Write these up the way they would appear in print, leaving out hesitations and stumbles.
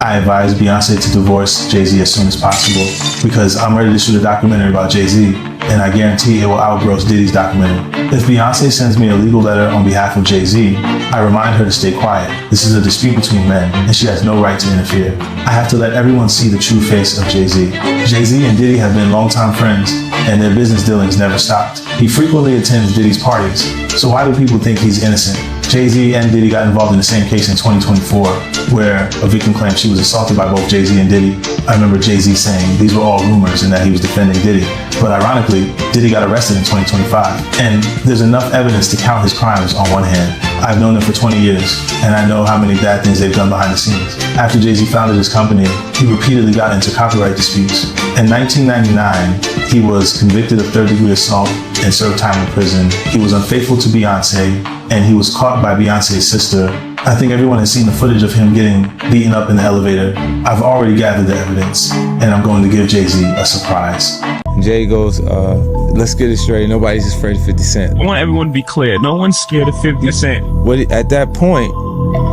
I advise Beyonce to divorce Jay-Z as soon as possible because I'm ready to shoot a documentary about Jay-Z, and I guarantee it will outgross Diddy's documentary. If Beyonce sends me a legal letter on behalf of Jay-Z, I remind her to stay quiet. This is a dispute between men, and she has no right to interfere. I have to let everyone see the true face of Jay-Z. Jay-Z and Diddy have been longtime friends, and their business dealings never stopped. He frequently attends Diddy's parties, so why do people think he's innocent? Jay-Z and Diddy got involved in the same case in 2024, where a victim claimed she was assaulted by both Jay-Z and Diddy. I remember Jay-Z saying these were all rumors and that he was defending Diddy. But ironically, Diddy got arrested in 2025. And there's enough evidence to count his crimes on one hand. I've known them for 20 years, and I know how many bad things they've done behind the scenes. After Jay-Z founded his company, he repeatedly got into copyright disputes. In 1999, he was convicted of third-degree assault and served time in prison. He was unfaithful to Beyonce, and he was caught by Beyonce's sister. I think everyone has seen the footage of him getting beaten up in the elevator. I've already gathered the evidence, and I'm going to give Jay-Z a surprise. Jay goes, let's get it straight. Nobody's afraid of 50 Cent. I want everyone to be clear. No one's scared of 50 Cent. At that point,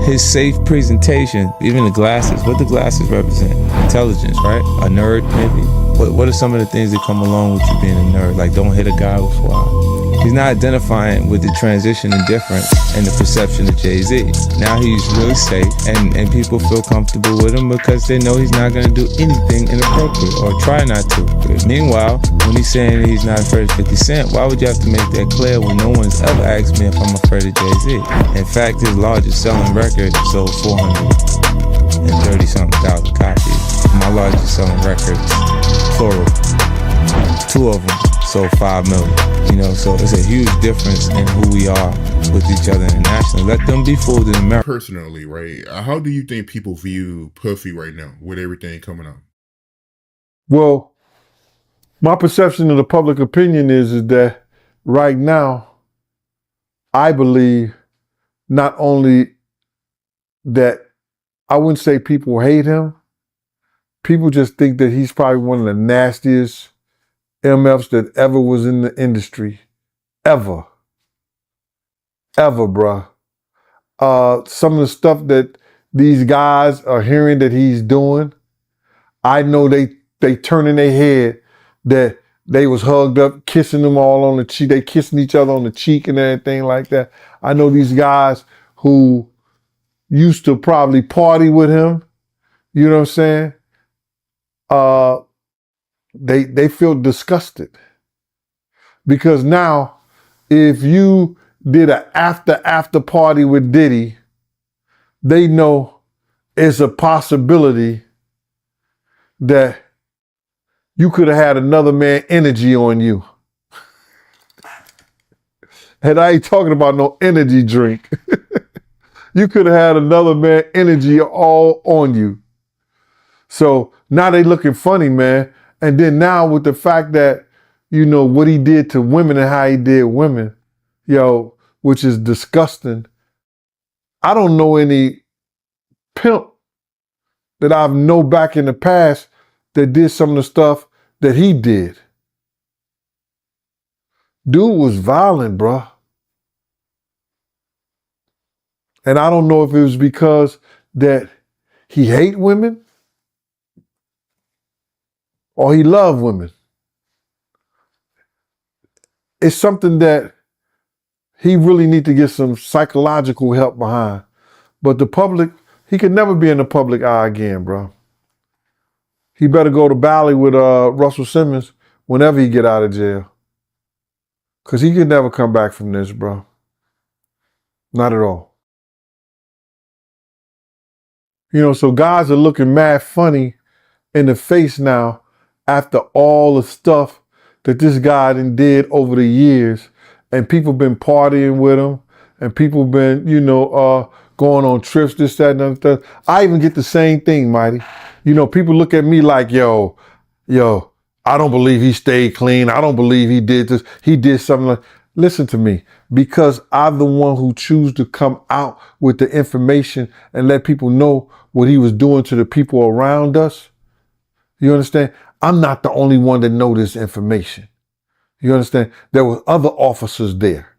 his safe presentation, even the glasses, what the glasses represent? Intelligence, right? A nerd, maybe? What are some of the things that come along with you being a nerd? Like, don't hit a guy with fly. He's not identifying with the transition and difference and the perception of Jay-Z. Now he's really safe, and people feel comfortable with him because they know he's not going to do anything inappropriate or try not to. But meanwhile, when he's saying he's not afraid of 50 Cent, why would you have to make that clear when no one's ever asked me if I'm afraid of Jay-Z? In fact, his largest selling record sold 430-something thousand copies. My largest selling records, plural, two of them sold 5 million. You know, so it's a huge difference in who we are with each other internationally. Let them be fooled in America. Personally, right? How do you think people view Puffy right now with everything coming out? Well, my perception of the public opinion is that right now, I believe not only that I wouldn't say people hate him, people just think that he's probably one of the nastiest MFs that ever was in the industry. Ever, bruh. Some of the stuff that these guys are hearing that he's doing, I know they turn in their head that they was hugged up, kissing them all on the cheek. They kissing each other on the cheek and everything like that. I know these guys who used to probably party with him, you know what I'm saying? They feel disgusted because now if you did an after party with Diddy, they know it's a possibility that you could have had another man energy on you. And I ain't talking about no energy drink. You could have had another man energy all on you. So now they looking funny, man. And then now with the fact that, you know, what he did to women and how he did women, yo, which is disgusting. I don't know any pimp that I've known back in the past that did some of the stuff that he did. Dude was violent, bruh. And I don't know if it was because that he hate women or he loved women. It's something that he really need to get some psychological help behind. But the public, he could never be in the public eye again, bro. He better go to Bali with Russell Simmons whenever he get out of jail. Because he could never come back from this, bro. Not at all. You know, so guys are looking mad funny in the face now after all the stuff that this guy did over the years. And people been partying with him. And people been, you know, going on trips, this, that, and other stuff. I even get the same thing, Mighty. You know, people look at me like, yo, I don't believe he stayed clean. I don't believe he did this. He did something like, listen to me, because I'm the one who choose to come out with the information and let people know what he was doing to the people around us. You understand? I'm not the only one that know this information. You understand? There were other officers there.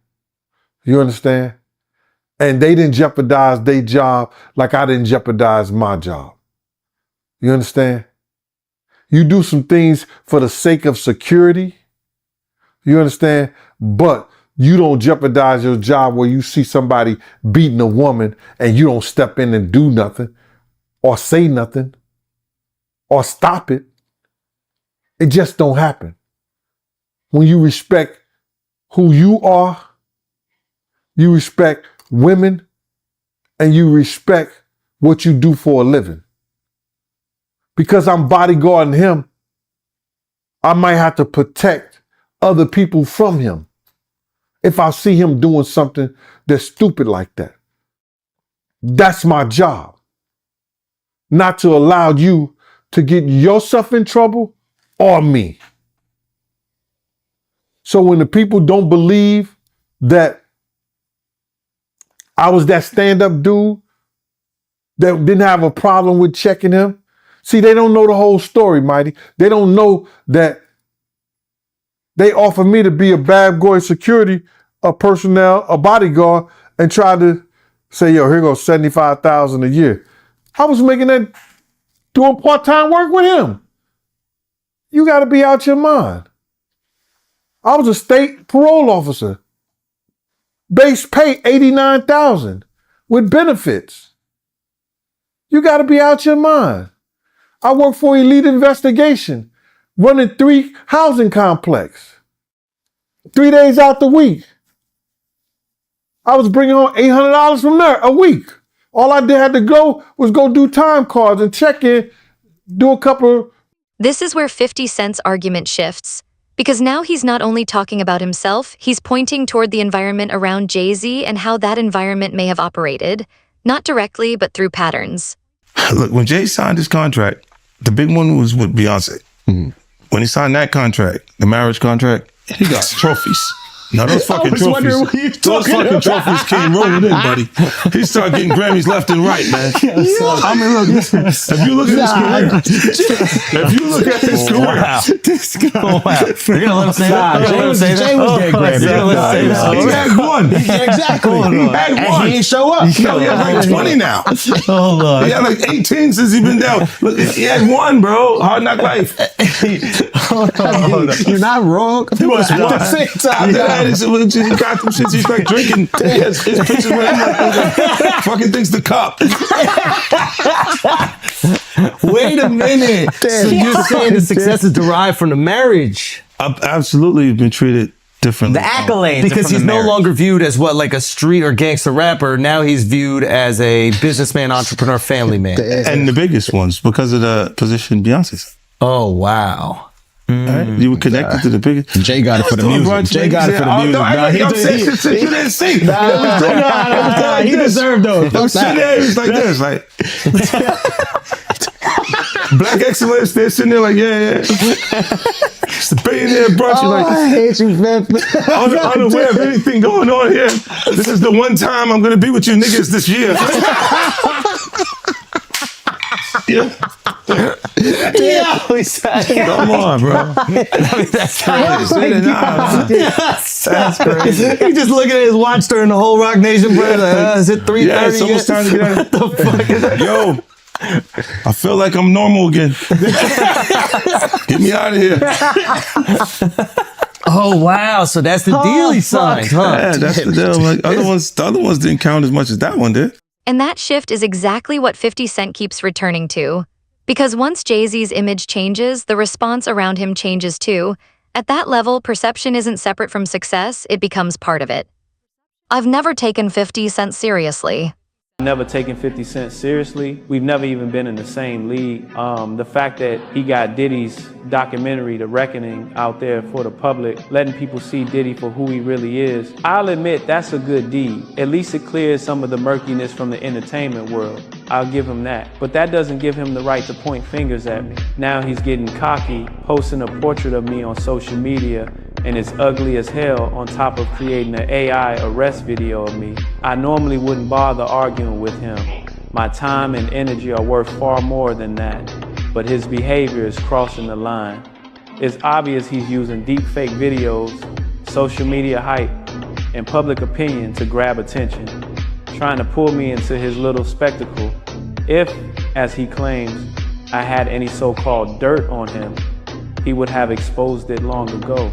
You understand? And they didn't jeopardize their job like I didn't jeopardize my job. You understand? You do some things for the sake of security. You understand? But you don't jeopardize your job where you see somebody beating a woman and you don't step in and do nothing or say nothing or stop it. It just don't happen. When you respect who you are, you respect women, and you respect what you do for a living. Because I'm bodyguarding him, I might have to protect other people from him if I see him doing something that's stupid like that. That's my job. Not to allow you to get yourself in trouble or me. So when the people don't believe that I was that stand-up dude that didn't have a problem with checking him, see, they don't know the whole story, Mighty. They don't know that they offered me to be a bad boy security, a personnel, a bodyguard, and tried to say, yo, here goes $75,000 a year. I was making that doing part-time work with him. You got to be out your mind. I was a state parole officer. Base pay $89,000 with benefits. You got to be out your mind. I work for Elite Investigation, running 3 housing complex. 3 days out the week. I was bringing home $800 from there a week. All I had to go was go do time cards and check in, do a couple. This is where 50 Cent's argument shifts. Because now he's not only talking about himself, he's pointing toward the environment around Jay-Z and how that environment may have operated, not directly, but through patterns. Look, when Jay signed his contract, the big one was with Beyonce. Mm-hmm. When he signed that contract, the marriage contract, he got trophies. Now those fucking trophies, trophies came rolling in, buddy. He started getting Grammys left and right, man. I mean, look, if you look at his career, This guy. You're gonna let him say that? Jay was getting Grammys. He had one. Exactly. He had one. And he ain't show up. He has like 20 now. He had like 18 since he been down. Look, he had one, bro. Hard Knock Life. You're not wrong. He was one. At the same time. He got them shits. He's like drinking. His pictures with him like fucking things the cup. Wait a minute. So you're saying the success is derived from the marriage? I've absolutely been treated differently. The accolades. Because he's no longer viewed as what, like a street or gangster rapper. Now he's viewed as a businessman, entrepreneur, family man. And the biggest ones because of the position Beyonce's. Oh, wow. Right? You were connected to the biggest. Jay got it for the music. Jay got it for the music. You didn't see. He deserved those. I'm sitting there, it's like this, like Black excellence. They're sitting there like, yeah. It's the billionaire brunch. You're like, I hate you, man. unaware of anything going on here. This is the one time I'm gonna be with you niggas this year. Yeah. Come on, bro. That's crazy. That's crazy. He just looking at his watch during the whole Rock Nation prayer. Like, is it 3:30? Yeah, it's almost time to get out. What the fuck is that? Yo, I feel like I'm normal again. Get me out of here. Oh wow! So that's the deal he signed, huh? Yeah, that's the deal. Like, the other ones didn't count as much as that one did. And that shift is exactly what 50 Cent keeps returning to. Because once Jay-Z's image changes, the response around him changes too. At that level, perception isn't separate from success, it becomes part of it. I've never taken 50 Cent seriously. Never taken 50 Cent seriously. We've never even been in the same league. The fact that he got Diddy's documentary, The Reckoning, out there for the public, letting people see Diddy for who he really is, I'll admit that's a good deed. At least it clears some of the murkiness from the entertainment world. I'll give him that. But that doesn't give him the right to point fingers at me. Now he's getting cocky, posting a portrait of me on social media, and it's ugly as hell on top of creating an AI arrest video of me. I normally wouldn't bother arguing with him. My time and energy are worth far more than that, but his behavior is crossing the line. It's obvious he's using deep fake videos, social media hype, and public opinion to grab attention, trying to pull me into his little spectacle. If, as he claims, I had any so-called dirt on him, he would have exposed it long ago.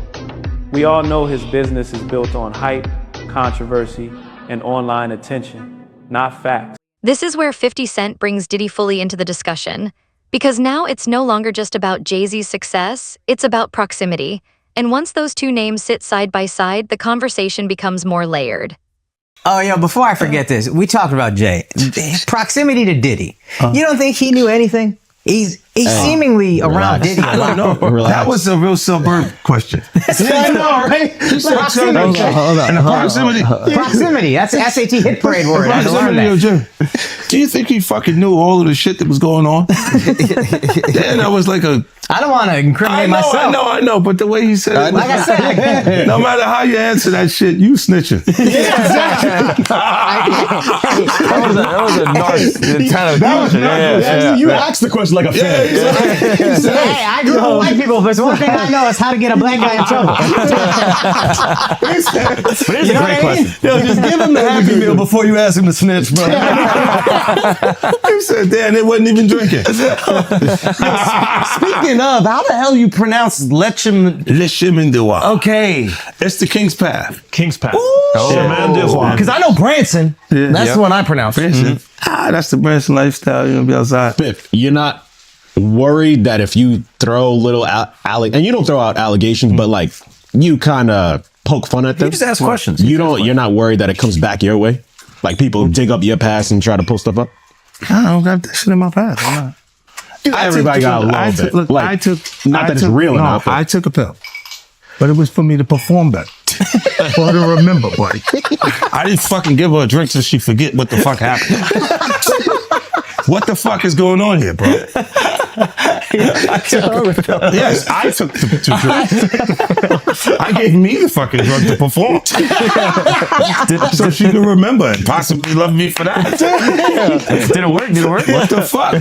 We all know his business is built on hype, controversy, and online attention, not facts. This is where 50 Cent brings Diddy fully into the discussion. Because now it's no longer just about Jay-Z's success, it's about proximity. And once those two names sit side by side, the conversation becomes more layered. Oh, yeah, before I forget this, we talked about Jay. Proximity to Diddy. You don't think he knew anything? He's seemingly around Diddy a lot. No, that was a real suburb question. I know, right? Proximity. Hold on. Proximity. Proximity. That's the SAT hit parade word. I had to learn that. Do you think he fucking knew all of the shit that was going on? Yeah, that was like a... I don't want to incriminate myself. I know, but the way he said it, like I said, no matter how you answer that shit, you snitching. That was a narc kind of question. You asked the question like a fan. Hey, I grew up with white people, but one thing I know is how to get a black guy in trouble. But it's a great question. Yo, just give him the Happy Meal before you ask him to snitch, bro. He said, damn, they wasn't even drinking. Speaking of, how the hell you pronounce Lechem? Lechemindewa. Okay. It's the King's Path. King's Path. Because I know Branson. That's the one I pronounce. Branson. That's the Branson lifestyle. You know, be outside. Biff, you're not worried that if you throw little and you don't throw out allegations, but like you kind of poke fun at them. You just ask questions. You're not worried that it comes back your way? Like people dig up your past and try to pull stuff up? I don't got that shit in my past. I'm not. Everybody got a little bit. Look, like, I took. Not that it's real enough. I took a pill, but it was for me to perform better. For her to remember, buddy. I didn't fucking give her a drink so she forget what the fuck happened. What the fuck is going on here, bro? Yes, I took the drug. I gave me the fucking drug to perform. So she could remember and possibly love me for that. Did it work? What the fuck?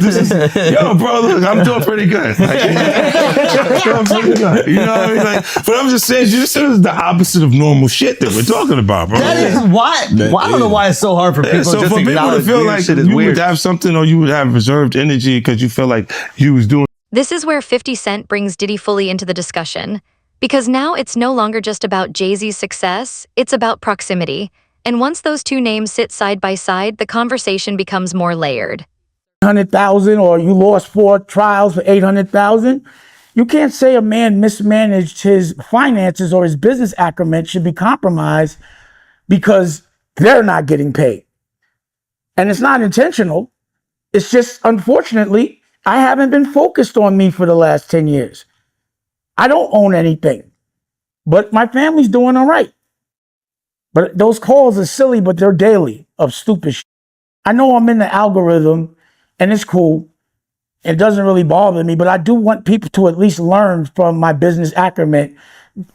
Yo, bro, look, I'm doing pretty good. Like, doing pretty good. You know what I mean? Like, but I'm just saying, you said it's the opposite of normal shit that we're talking about, bro. That is why. I don't know why it's so hard for people So just for people to acknowledge feel weird like shit is you weird. would have something or you would have reserved energy because you feel like you was doing. This is where 50 Cent brings Diddy fully into the discussion. Because now it's no longer just about Jay-Z's success, it's about proximity. And once those two names sit side by side, the conversation becomes more layered. 100,000 or you lost 4 trials for 800,000. You can't say a man mismanaged his finances or his business acumen should be compromised because they're not getting paid. And it's not intentional. It's just, unfortunately, I haven't been focused on me for the last 10 years. I don't own anything, but my family's doing all right. But those calls are silly, but they're daily of stupid shit. I know I'm in the algorithm and it's cool. It doesn't really bother me, but I do want people to at least learn from my business acumen.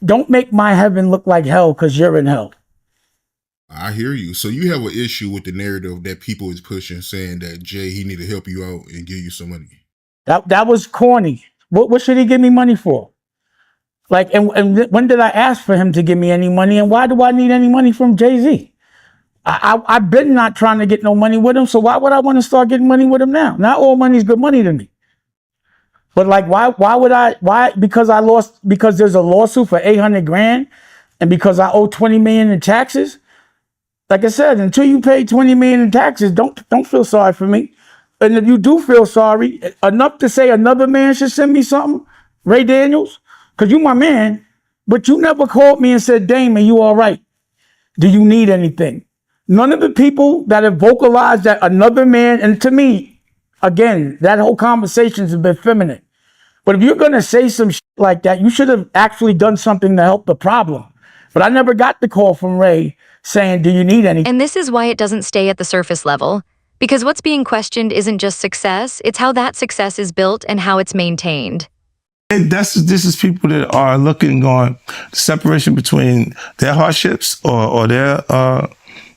Don't make my heaven look like hell because you're in hell. I hear you. So you have an issue with the narrative that people is pushing, saying that Jay, he need to help you out and give you some money. That was corny. What should he give me money for? Like, and when did I ask for him to give me any money? And why do I need any money from Jay-Z? I've been not trying to get no money with him, so why would I want to start getting money with him now? Not all money is good money to me. But like, why? Because there's a lawsuit for 800 grand and because I owe 20 million in taxes. Like I said, until you pay 20 million in taxes, don't feel sorry for me. And if you do feel sorry, enough to say another man should send me something, Ray Daniels, because you my man, but you never called me and said, Damon, you all right? Do you need anything? None of the people that have vocalized that another man, and to me, again, that whole conversation's a bit feminine. But if you're going to say some shit like that, you should have actually done something to help the problem. But I never got the call from Ray saying, do you need anything? And this is why it doesn't stay at the surface level. Because what's being questioned isn't just success, it's how that success is built and how it's maintained. And this is people that are looking on the separation between their hardships or their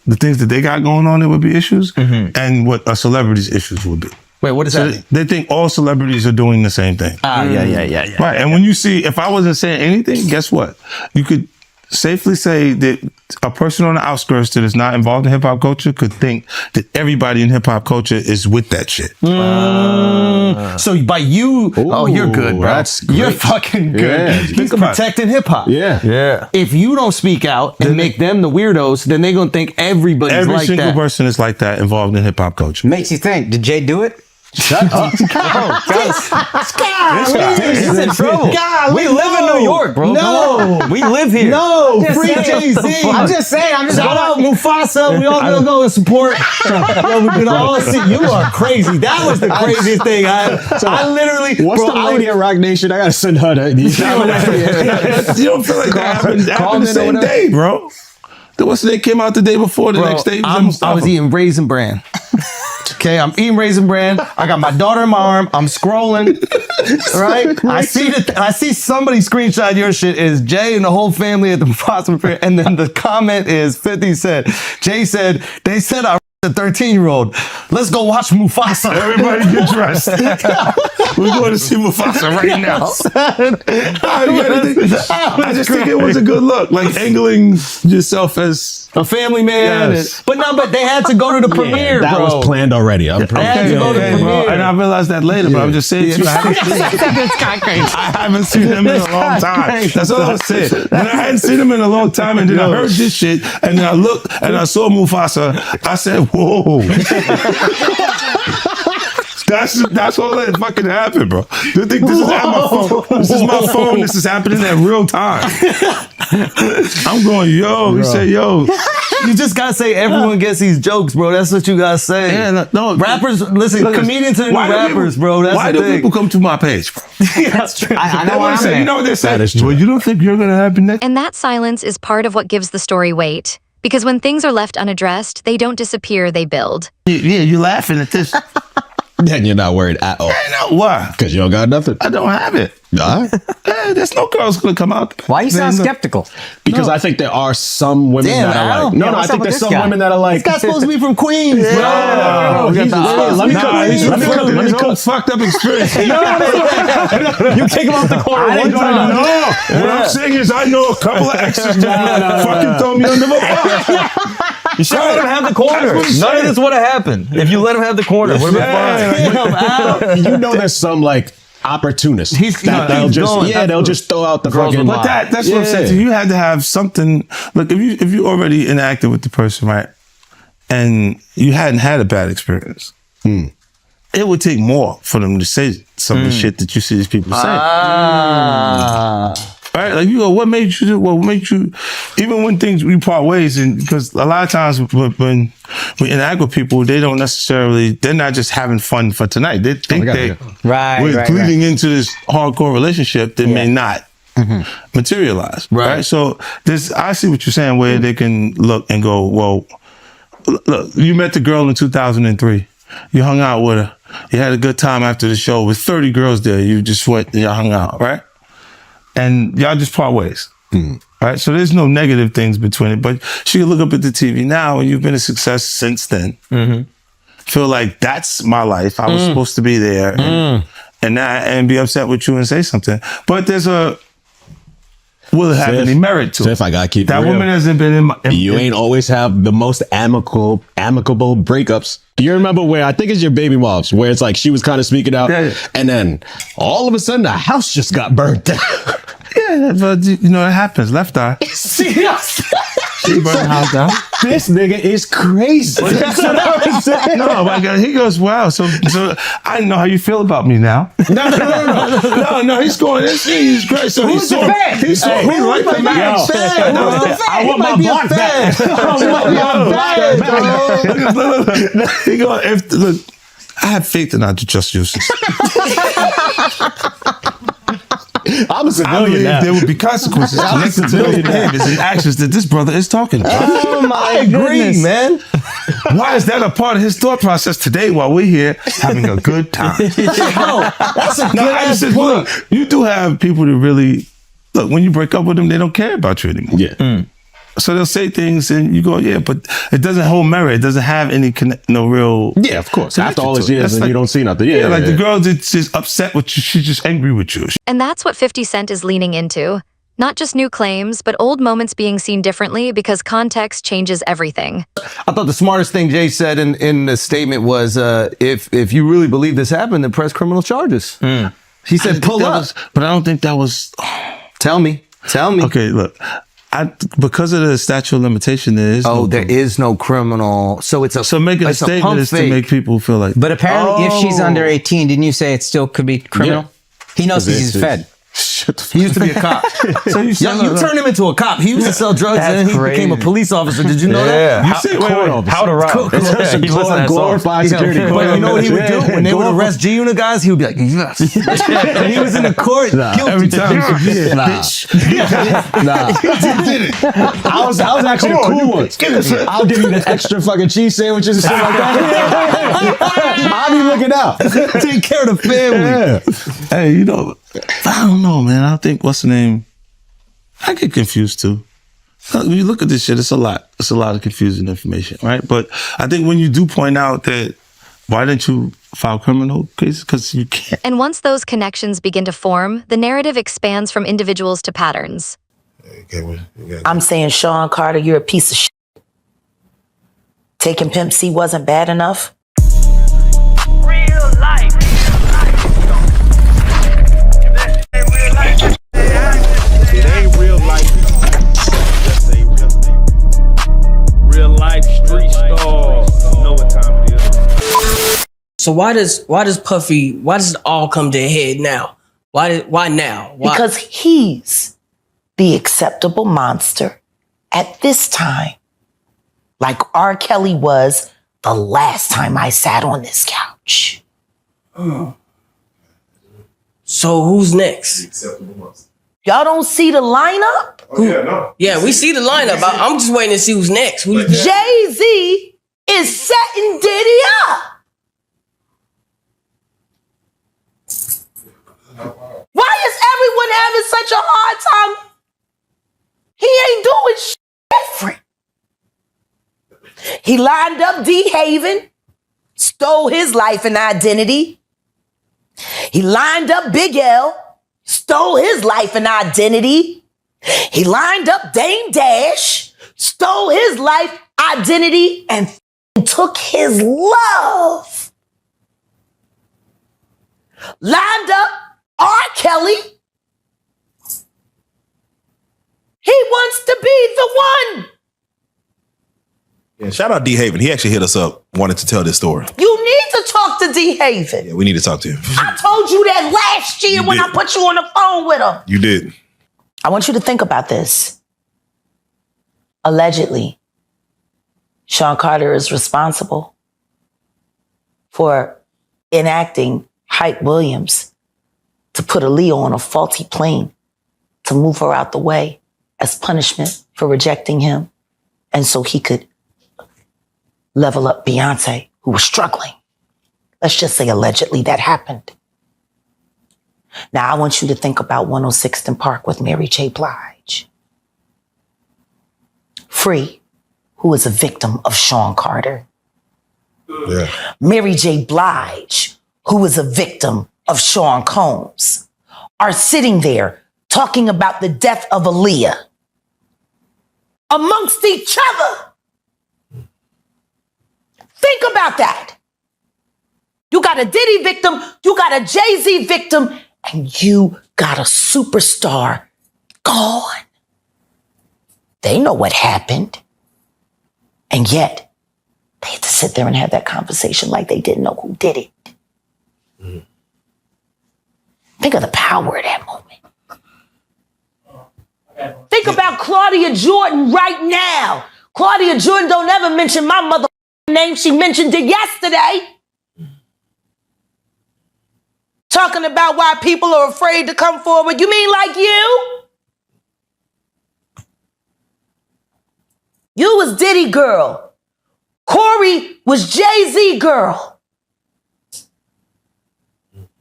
the things that they got going on that would be issues and what a celebrity's issues would be. Wait, what is that? They think all celebrities are doing the same thing. Yeah. Right. And when you see, if I wasn't saying anything, guess what? You could safely say that a person on the outskirts that is not involved in hip hop culture could think that everybody in hip hop culture is with that shit. So by you, you're good, bro. You're fucking good. Yeah. He's protecting hip hop. Yeah. If you don't speak out and make them the weirdos, then they're gonna think everybody's Every like single that. person is like that involved in hip hop culture. Makes you think, did Jay do it? Shut up. He's in trouble. We live in New York, bro. No. Come on. We live here. No, free Jay-Z. I'm just saying. Shout out Mufasa. We all gonna go and support. Yo, we can all see. You are crazy. That was the craziest thing. I literally. What's the lady at Rock Nation? I gotta send her that. You don't feel like that happened the same day, bro. What's the day came out the day before the next day? I was eating Raisin Bran. Okay, I'm eating Raisin Bran. I got my daughter in my arm. I'm scrolling. Right? I see somebody screenshot your shit is Jay and the whole family at the Mufasa Fair. And then the comment is 50 Cent. Jay said, they said I a 13-year-old. Let's go watch Mufasa. Everybody get dressed. We're going to see Mufasa right now. I just think it was a good look, like angling yourself as a family man. Yes. But they had to go to the premiere, that bro. was planned already. I'm They had to go to the premiere. And I realized that later, but I'm just saying to you, I haven't seen him in a long time. That's all I said. When I hadn't seen him in a long time, and then I heard this shit, and then I looked and I saw Mufasa, I said, whoa. That's all that fucking happened, bro. You think this is at my phone? This is my phone. This is happening at real time. I'm going, yo. He said, yo. You just gotta say everyone gets these jokes, bro. That's what you gotta say. Yeah, no, rappers, listen, comedians are new rappers, bro. That's why the do thing. people come to my page, bro? That's true. I know what I'm saying. You know what they say? That is true. Well, you don't think you're gonna happen next? And that silence is part of what gives the story weight. Because when things are left unaddressed, they don't disappear, they build. Yeah, you're laughing at this. Then you're not worried at all. Why? Because you don't got nothing. I don't have it. Nah. There's no girls gonna come out. Why you sound skeptical? Because I think there are some women that are like, I think there's some women that are like, this guy's supposed to be from Queens, bro. No, let me cook fucked up experience. You kick him off the corner one time. No, what I'm saying is I know a couple of exes that fucking throw me under the bus. You should let him have the corner. None of this would have happened if you let him have the corner. Would have been fine. You know, there's some like opportunists they'll just throw out the fucking. But that's what I'm saying. So you had to have something. Look, if you already interacted with the person, right, and you hadn't had a bad experience, it would take more for them to say some of the shit that you see these people say. Right? Like you go, what made you do? What made you? Even when we part ways, and because a lot of times when we interact with people, they're not just having fun for tonight. They think we're bleeding into this hardcore relationship that may not materialize. Right? So I see what you're saying, where they can look and go, well, look, you met the girl in 2003. You hung out with her. You had a good time after the show with 30 girls there. You just went and y'all hung out, right? And y'all just part ways. Right? So there's no negative things between it. But she can look up at the TV now, and you've been a success since then. Feel like that's my life. I was supposed to be there. And be upset with you and say something. But will it have any merit to it? If I gotta keep that it real, woman hasn't been you ain't always have the most amicable breakups. You remember where I think it's your baby moms, where it's like she was kind of speaking out, and then all of a sudden the house just got burnt down. Yeah, but you know it happens. Left eye. She burned the house down. This nigga is crazy. No, my God, he goes, wow. So I know how you feel about me now. No. He's going. He's great. So he saw me right the match. I want my block back. He goes, look, I have faith in our justice. I'm a civilian I believe now. there would be consequences connected to those behaviors and actions that this brother is talking about. Oh my goodness, man. Why is that a part of his thought process today while we're here having a good time? That's a good ass point. Look, you do have people that really, look, when you break up with them, they don't care about you anymore. Yeah. So they'll say things and you go, yeah, but it doesn't hold merit. It doesn't have any real. Yeah, of course. After all these years and you don't see nothing. Yeah, the girl that's just upset with you, she's just angry with you. And that's what 50 Cent is leaning into. Not just new claims, but old moments being seen differently because context changes everything. I thought the smartest thing Jay said in the statement was, if you really believe this happened, then press criminal charges. He said, pull up. But I don't think that was... Tell me. Okay, look. Because of the statute of limitation, there is there is no criminal. So it's a so making a statement is to make people feel like. But apparently, if she's under 18, didn't you say it still could be criminal? Yeah. He knows he's fed. He used to be a cop. So you turned him into a cop. He used to sell drugs and then he became a police officer. Did you know that? You say how to rob. He glorified security. But you know what he would do? When they would arrest G-Unit guys, he would be like, yes. And he was in the court guilty. Every time. I was actually the cool one. I'll give you the extra fucking cheese sandwiches and shit like that. I'll be looking out. Take care of the family. Hey, you know, I don't know, man. I think, what's the name? I get confused too. When you look at this shit, it's a lot. It's a lot of confusing information, right? But I think when you do point out that, why didn't you file criminal cases? Because you can't. And once those connections begin to form, the narrative expands from individuals to patterns. I'm saying, Sean Carter, you're a piece of shit. Taking Pimp C wasn't bad enough. It ain't real life. Just real life street stars. You know what time it is. So why does it all come to a head now? Why now? Why? Because he's the acceptable monster at this time. Like R. Kelly was the last time I sat on this couch. So who's next? Y'all don't see the lineup? Yeah, we see the lineup. I'm just waiting to see who's next. Jay-Z is setting Diddy up. Why is everyone having such a hard time? He ain't doing shit different. He lined up D. Haven, stole his life and identity. He lined up Big L, stole his life and identity. He lined up Dame Dash, stole his life, identity, and took his love. Lined up R. Kelly. He wants to be the one. Yeah, shout out D. Haven. He actually hit us up, wanted to tell this story. You need to talk to D. Haven. Yeah, we need to talk to him. I told you that last year when I put you on the phone with him. You did. I want you to think about this. Allegedly, Sean Carter is responsible for enacting Hype Williams to put Aaliyah on a faulty plane to move her out the way as punishment for rejecting him, and so he could level up Beyonce, who was struggling. Let's just say allegedly that happened. Now I want you to think about 106th and Park with Mary J. Blige. Free, who is a victim of Sean Carter. Yeah. Mary J. Blige, who is a victim of Sean Combs, are sitting there talking about the death of Aaliyah amongst each other. Think about that. You got a Diddy victim, you got a Jay-Z victim, and you got a superstar gone. They know what happened. And yet, they had to sit there and have that conversation like they didn't know who did it. Mm. Think of the power of that moment. Think about Claudia Jordan right now. Claudia Jordan don't ever mention my mother name. She mentioned it yesterday. Talking about why people are afraid to come forward. You mean like you? You was Diddy girl. Corey was Jay-Z girl.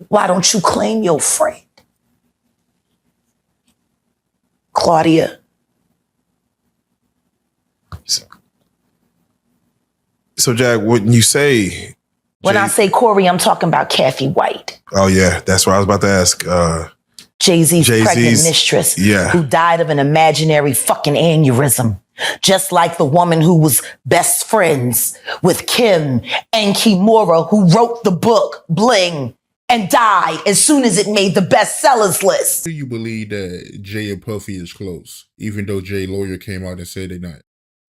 Why don't you claim your friend? Claudia. So, Jack, when you say... When I say Corey, I'm talking about Kathy White. Oh, yeah. That's what I was about to ask. Jay-Z's pregnant Jay-Z's mistress yeah. who died of an imaginary fucking aneurysm. Just like the woman who was best friends with Kim and Kimura, who wrote the book Bling and died as soon as it made the bestsellers list. Do you believe that Jay and Puffy is close, even though Jay lawyer came out and said they're not?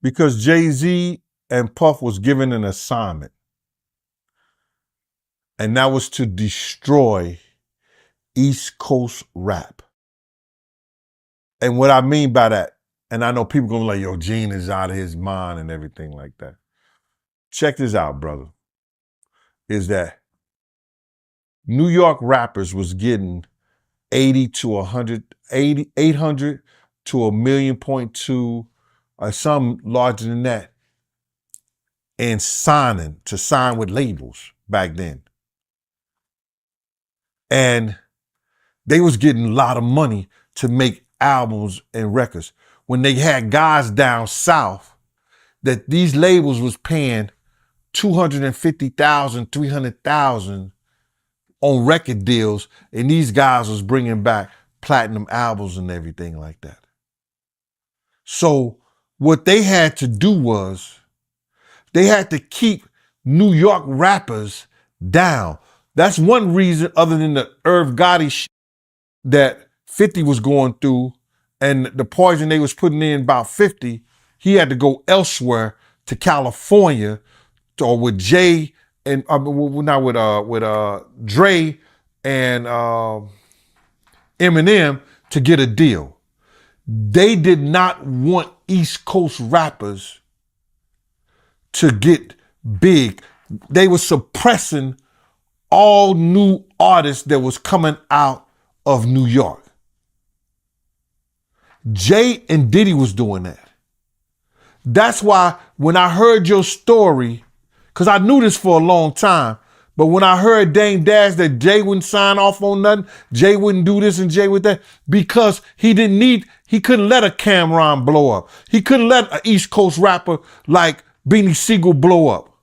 Because Jay-Z and Puff was given an assignment. And that was to destroy East Coast rap. And what I mean by that, and I know people gonna be like, yo, Gene is out of his mind and everything like that. Check this out, brother. Is that New York rappers was getting 80 to 100, 800 to 1.2 million, or some larger than that, and to sign with labels back then. And they was getting a lot of money to make albums and records. When they had guys down south that these labels was paying $250,000, $300,000 on record deals, and these guys was bringing back platinum albums and everything like that. So what they had to do was they had to keep New York rappers down. That's one reason, other than the Irv Gotti shit that 50 was going through and the poison they was putting in about 50, he had to go elsewhere to California or with Jay and not with Dre and Eminem to get a deal. They did not want East Coast rappers to get big. They were suppressing all new artists that was coming out of New York. Jay and Diddy was doing that. That's why when I heard your story, because I knew this for a long time, but when I heard Dame Dash that Jay wouldn't sign off on nothing, Jay wouldn't do this and Jay with that, because he couldn't let a Cameron blow up. He couldn't let an East Coast rapper like Beanie Siegel blow up.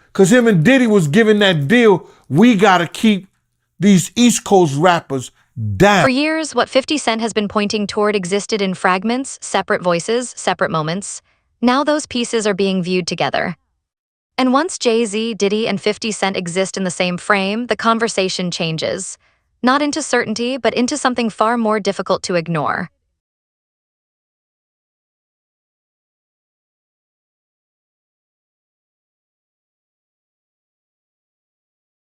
Because him and Diddy was giving that deal, we got to keep these East Coast rappers down. For years, what 50 Cent has been pointing toward existed in fragments, separate voices, separate moments. Now those pieces are being viewed together. And once Jay-Z, Diddy, and 50 Cent exist in the same frame, the conversation changes. Not into certainty, but into something far more difficult to ignore.